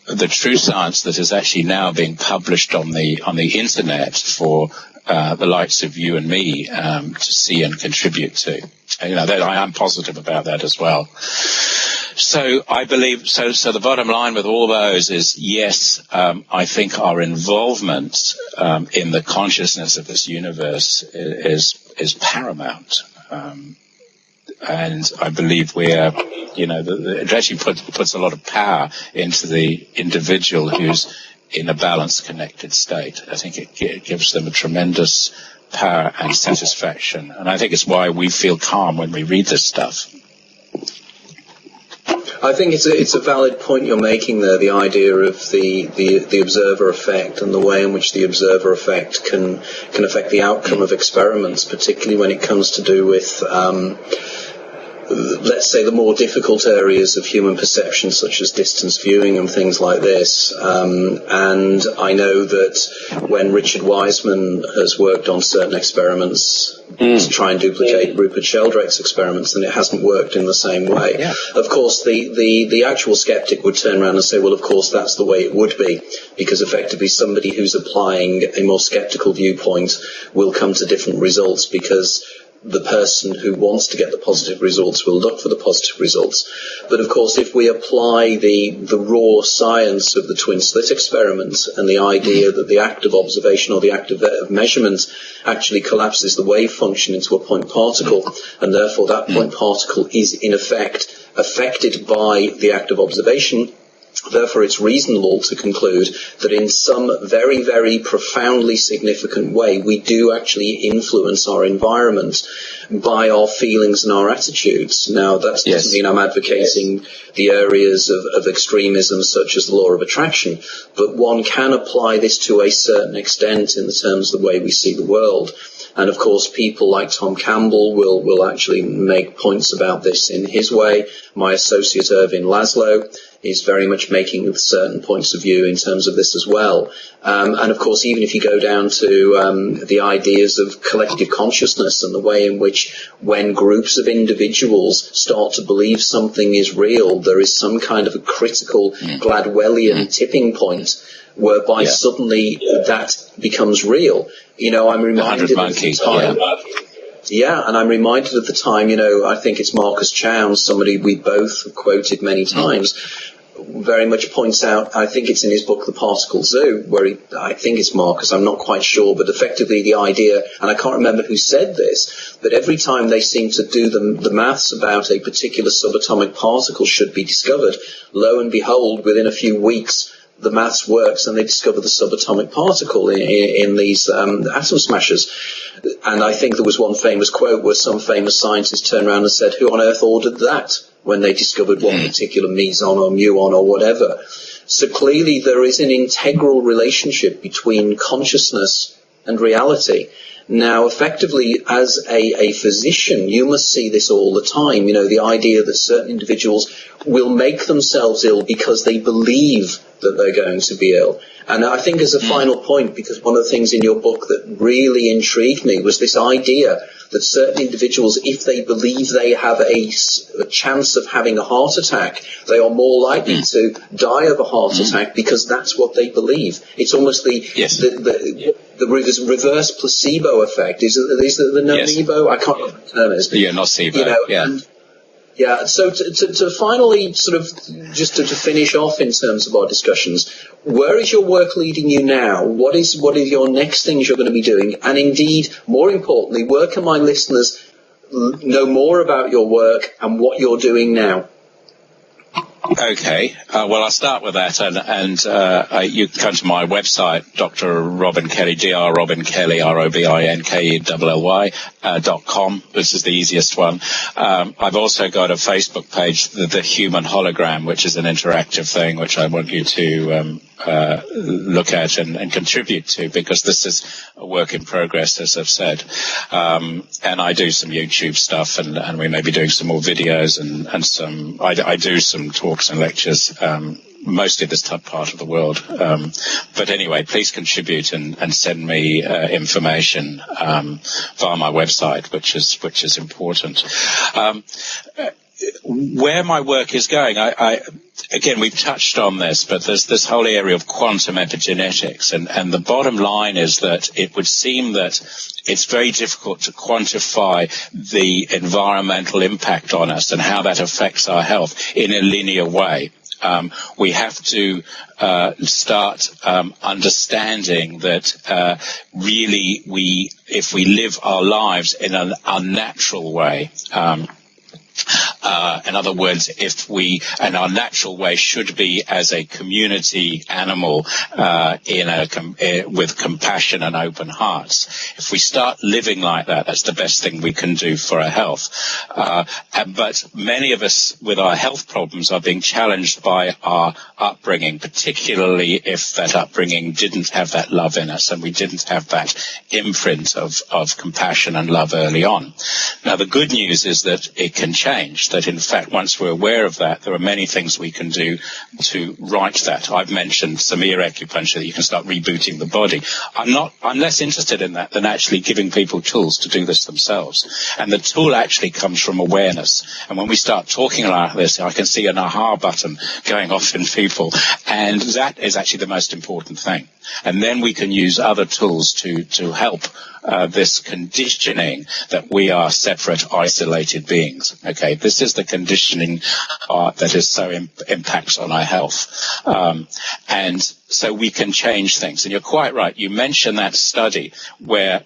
the true science that is actually now being published on the internet for the likes of you and me to see and contribute to. And, I am positive about that as well. So I believe, so the bottom line with all those is, yes, I think our involvement in the consciousness of this universe is paramount. And I believe it actually puts a lot of power into the individual who's in a balanced, connected state. I think it gives them a tremendous power and satisfaction. And I think it's why we feel calm when we read this stuff. I think it's a valid point you're making there, the idea of the observer effect and the way in which the observer effect can affect the outcome of experiments, particularly when it comes to do with let's say the more difficult areas of human perception, such as distance viewing and things like this. And I know that when Richard Wiseman has worked on certain experiments to try and duplicate Rupert Sheldrake's experiments, then it hasn't worked in the same way. Yeah. Of course, the actual skeptic would turn around and say, well, of course, that's the way it would be, because effectively somebody who's applying a more skeptical viewpoint will come to different results, because the person who wants to get the positive results will look for the positive results. But of course, if we apply the raw science of the twin slit experiment and the idea that the act of observation or the act of measurement actually collapses the wave function into a point particle, and therefore that point particle is in effect affected by the act of observation, therefore it's reasonable to conclude that in some very, very profoundly significant way we do actually influence our environment by our feelings and our attitudes. Now, that doesn't mean I'm advocating the areas of extremism such as the law of attraction, but one can apply this to a certain extent in the terms of the way we see the world. And of course, people like Tom Campbell will actually make points about this in his way. My associate Irvin Laszlo is very much making certain points of view in terms of this as well. And of course, even if you go down to the ideas of collective consciousness and the way in which when groups of individuals start to believe something is real, there is some kind of a critical Gladwellian tipping point whereby suddenly that becomes real. You know, I'm reminded of the time. Yeah, and I'm reminded of the time, you know, I think it's Marcus Chown, somebody we both have quoted many times, very much points out, I think it's in his book, The Particle Zoo, where I think it's Marcus, I'm not quite sure, but effectively the idea, and I can't remember who said this, but every time they seem to do the maths about a particular subatomic particle should be discovered, lo and behold, within a few weeks, the maths works and they discover the subatomic particle in these atom smashers. And I think there was one famous quote where some famous scientist turned around and said, who on earth ordered that, when they discovered one particular meson or muon or whatever. So clearly there is an integral relationship between consciousness and reality. Now, effectively, as a physician, you must see this all the time. You know, the idea that certain individuals will make themselves ill because they believe that they're going to be ill. And I think as a final point, because one of the things in your book that really intrigued me was this idea that certain individuals, if they believe they have a chance of having a heart attack, they are more likely to die of a heart attack because that's what they believe. It's almost the reverse placebo effect. Is it the nocebo? I can't remember what the term is. Yeah, nocebo. You know, yeah, so to finally sort of just to finish off in terms of our discussions, where is your work leading you now? What are your next things you're going to be doing? And indeed, more importantly, where can my listeners know more about your work and what you're doing now? Okay, well, I'll start with that, and you can come to my website, Dr. Robin Kelly, Dr. Kelly, ROBINKELLY.com. This is the easiest one. I've also got a Facebook page, the Human Hologram, which is an interactive thing, which I want you to look at and contribute to, because this is a work in progress, as I've said. And I do some YouTube stuff, and we may be doing some more videos and some. I do some talks and lectures, mostly this part of the world. But anyway, please contribute and send me information via my website, which is important. Where my work is going, again, we've touched on this, but there's this whole area of quantum epigenetics, and the bottom line is that it would seem that it's very difficult to quantify the environmental impact on us and how that affects our health in a linear way. We have to start understanding that really if we live our lives in an unnatural way, in other words, and our natural way should be as a community animal with compassion and open hearts. If we start living like that, that's the best thing we can do for our health. But many of us with our health problems are being challenged by our upbringing, particularly if that upbringing didn't have that love in us and we didn't have that imprint of compassion and love early on. Now, the good news is that it can change, that in fact, once we're aware of that, there are many things we can do to right that. I've mentioned some ear acupuncture, that you can start rebooting the body. I'm less interested in that than actually giving people tools to do this themselves. And the tool actually comes from awareness. And when we start talking like this, I can see an aha button going off in people. And that is actually the most important thing. And then we can use other tools to help this conditioning that we are separate, isolated beings. Okay, this is the conditioning that is so impacts on our health. And so we can change things. And you're quite right. You mentioned that study where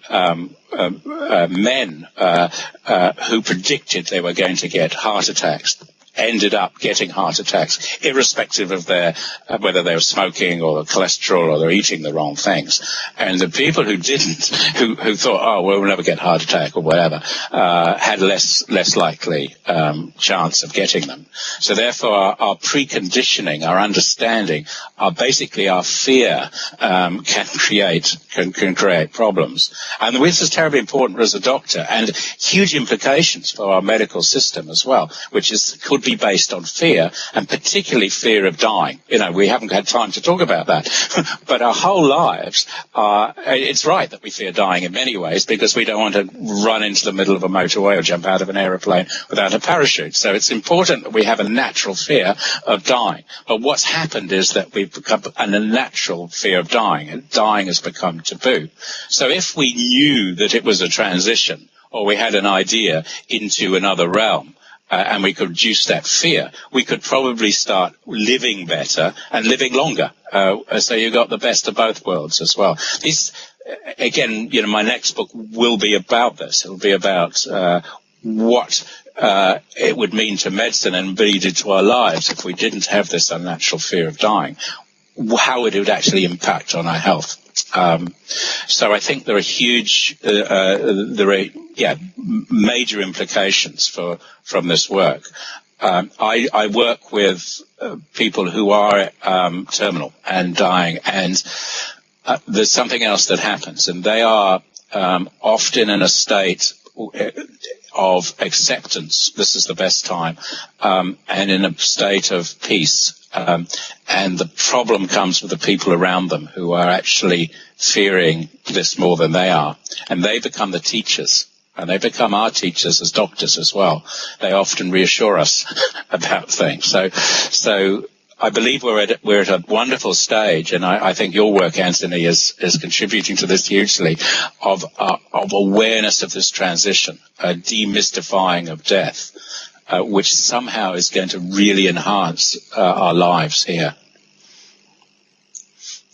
men who predicted they were going to get heart attacks ended up getting heart attacks, irrespective of their whether they were smoking or cholesterol or they're eating the wrong things. And the people who didn't, who thought, oh, well, we'll never get a heart attack or whatever, had less likely chance of getting them. So therefore, our preconditioning, our understanding, basically our fear can create problems. And this is terribly important as a doctor, and huge implications for our medical system as well, which could would be based on fear, and particularly fear of dying. You know, we haven't had time to talk about that. But our whole lives are, it's right that we fear dying in many ways because we don't want to run into the middle of a motorway or jump out of an aeroplane without a parachute. So it's important that we have a natural fear of dying. But what's happened is that we've become a natural fear of dying, and dying has become taboo. So if we knew that it was a transition, or we had an idea into another realm, and we could reduce that fear, we could probably start living better and living longer. So you got the best of both worlds as well. These, again, you know, my next book will be about this. It'll be about what it would mean to medicine and indeed to our lives if we didn't have this unnatural fear of dying, how it would actually impact on our health. So I think there are huge, major implications from this work. I work with people who are terminal and dying, and there's something else that happens, and they are often in a state of acceptance. This is the best time, and in a state of peace. And the problem comes with the people around them who are actually fearing this more than they are. And they become the teachers. And they become our teachers as doctors as well. They often reassure us about things. So I believe we're at a wonderful stage, and I think your work, Anthony, is contributing to this hugely, of awareness of this transition, a demystifying of death, which somehow is going to really enhance our lives here.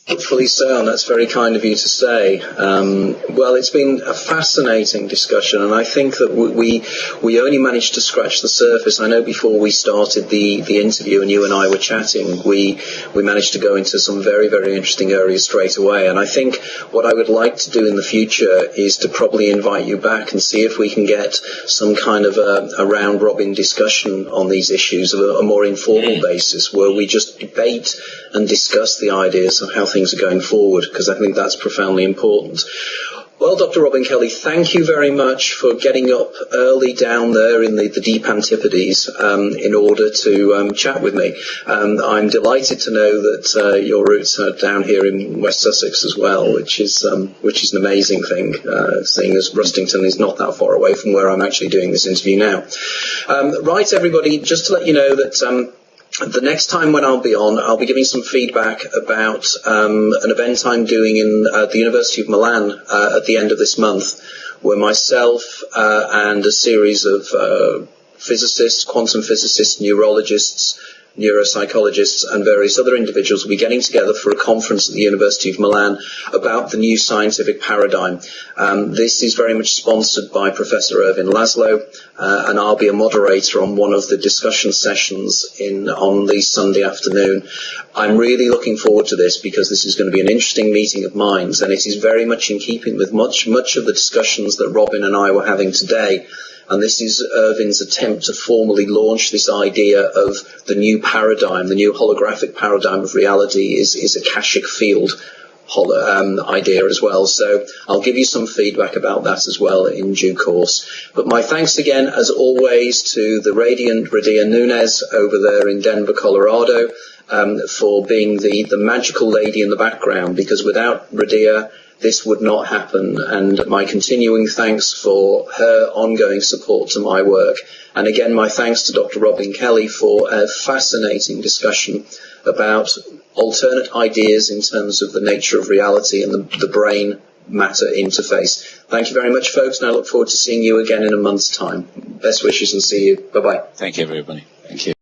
Hopefully so, and that's very kind of you to say. Well, it's been a fascinating discussion, and I think that we only managed to scratch the surface. I know before we started the interview and you and I were chatting, we managed to go into some very, very interesting areas straight away. And I think what I would like to do in the future is to probably invite you back and see if we can get some kind of a round-robin discussion on these issues of a more informal basis, where we just debate and discuss the ideas of how things are going forward, because I think that's profoundly important. Well, Dr. Robin Kelly, thank you very much for getting up early down there in the deep Antipodes in order to chat with me. I'm delighted to know that your roots are down here in West Sussex as well, which is an amazing thing, seeing as Rustington is not that far away from where I'm actually doing this interview now. Right, everybody, just to let you know that the next time when I'll be on, I'll be giving some feedback about an event I'm doing in the University of Milan at the end of this month, where myself and a series of physicists, quantum physicists, neurologists, neuropsychologists and various other individuals will be getting together for a conference at the University of Milan about the new scientific paradigm. This is very much sponsored by Professor Ervin Laszlo, and I'll be a moderator on one of the discussion sessions on the Sunday afternoon. I'm really looking forward to this because this is going to be an interesting meeting of minds, and it is very much in keeping with much of the discussions that Robin and I were having today. And this is Ervin's attempt to formally launch this idea of the new paradigm, the new holographic paradigm of reality is Akashic field idea as well. So I'll give you some feedback about that as well in due course. But my thanks again, as always, to the radiant Radia Nunez over there in Denver, Colorado, for being the magical lady in the background, because without Radia, this would not happen, and my continuing thanks for her ongoing support to my work. And again, my thanks to Dr. Robin Kelly for a fascinating discussion about alternate ideas in terms of the nature of reality and the brain-matter interface. Thank you very much, folks, and I look forward to seeing you again in a month's time. Best wishes and see you. Bye-bye. Thank you, everybody. Thank you.